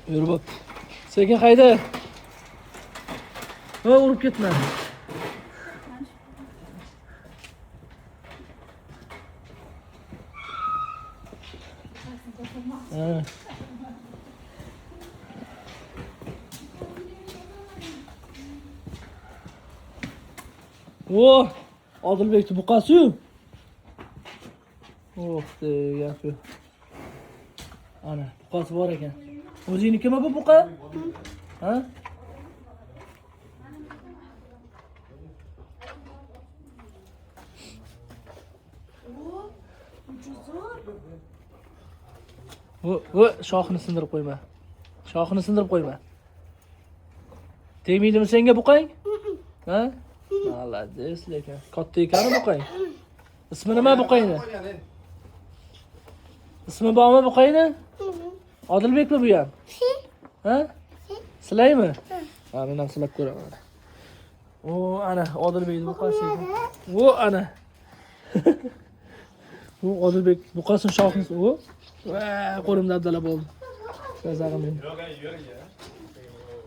Yürü bak. Sekin hayda. Ha, urup ketma. Ha. Oh, Odilbekni buqasi-yu. Oh, gap yo'q. Ana, buqasi bor ekan. O'zingnikimi bu buqa? Ha? Shoxini sindirib qo'yma. Shoxini sindirib qo'yma. Tegmaydimi senga buqang? Ha? Malades lekin. Katta ekan buqang. Ismi nima buqangni? Ismi bormi buqangni? Odilbekmi bu ham? Ha? Silaymi? Ha, men ham silab ko'raman. O, ana Odilbekni buqasi ekan. O, ana. Bu Odilbek buqasini shoxini. O. Va, qo'limda abdala bo'ldi. Gazag'im.